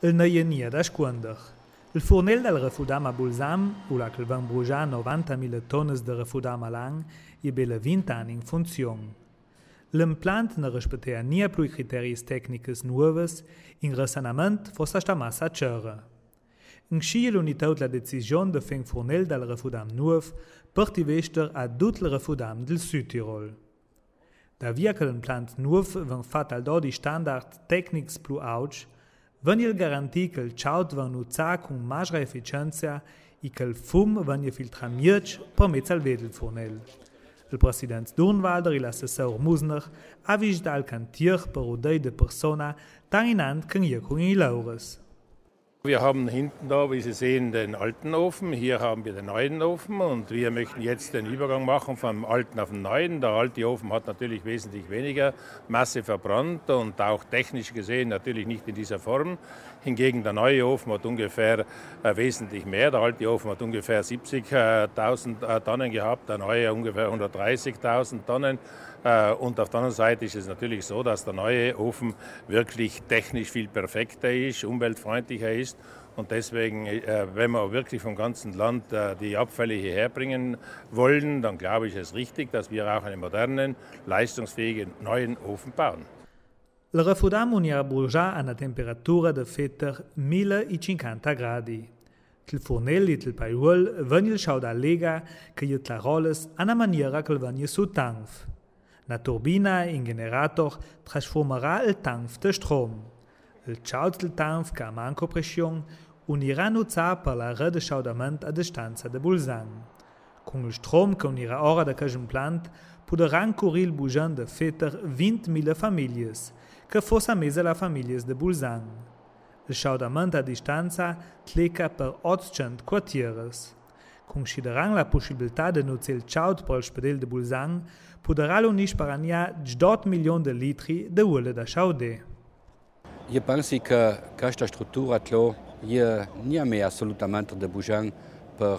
Il neie nia da scuonder. Il fornel del refudam a Bulzam, ula che van brujar 90.000 tonnes de refudam a l'any, e bella 20 anni in funzione. L'implant ne rispettea nia plui criteris tecnicas nuovas, in resanament fossa sta massa a cera. In scia l'unitat la decisione de feng fornel del refudam nuov partivester a dut il refudam del Südtirol. Da via che l'implant nuov ven fat al dodi standard tecnics plu auge, ven il garanti che il chaut ven uzza con magra efficienza e che il fum ven filtra miec per mezzo al vedel fornel. Il president Durnwalder e l'assessor Musner ha visitato al cantier per udei de persona tan inant che nie con i laures. Wir haben hinten da, wie Sie sehen, den alten Ofen. Hier haben wir den neuen Ofen und wir möchten jetzt den Übergang machen vom alten auf den neuen. Der alte Ofen hat natürlich wesentlich weniger Masse verbrannt und auch technisch gesehen natürlich nicht in dieser Form. Hingegen der neue Ofen hat ungefähr wesentlich mehr. Der alte Ofen hat ungefähr 70.000 Tonnen gehabt, der neue ungefähr 130.000 Tonnen. Und auf der anderen Seite ist es natürlich so, dass der neue Ofen wirklich technisch viel perfekter ist, umweltfreundlicher ist. Und deswegen, wenn wir wirklich vom ganzen Land die Abfälle hierher bringen wollen, dann glaube ich es richtig, dass wir auch einen modernen, leistungsfähigen neuen Ofen bauen. Il refudam unirà brujar a una temperatura de fetter 1050 gradi. Il fornel e il paiuol venil schauda lega che gli tlaroles a una maniera che veni su tanf. La turbina in generator trasformerà il tanf de strom. Il chaut del tanf che a manco pressione unirà nuzzà per la rede de schaudament a distanza de Bulzang. Con il strom che unirà ora da cagen plant poderan currir il bujan de fetter 20.000 famiglie, che fossa mesa la famiglie de Bulzang. Il schaudament a distanza tleca per 800 quartieres. Considerant la possibilità de nuzzare il chaut per il spedel de Bulzang, poderà l'unis parania 10 milioni de litri de ulle da schaude. Io penso che questa struttura non è mai assolutamente de Bulzang per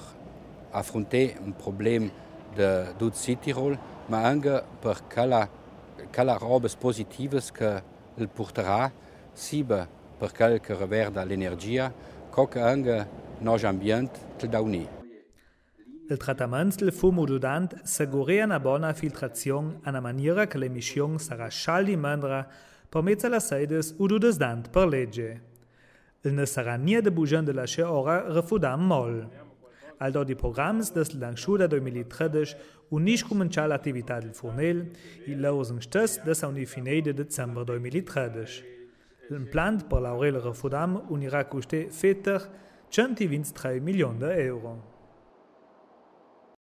affrontare un problema del Südtirol, ma anche per quelle robe positive che il porterà sia per quel che riguarda l'energia, che anche il nostro ambiente da unire. Il trattamento del fumo udant assicura una buona filtrazione a una maniera che l'emissione sarà scialdi mindre per mezzo alla seides o udant per legge. Il ne sarà nie de bugen de lasciare ora refudam moll. Al do di programmi des l'Angschuda 2013 unisce cominciare l'attività del fornel e l'ausen stess des a fine de Dezember 2013. L'implant per l'aurel refudam unirà coste fetter 123 milioni de euro.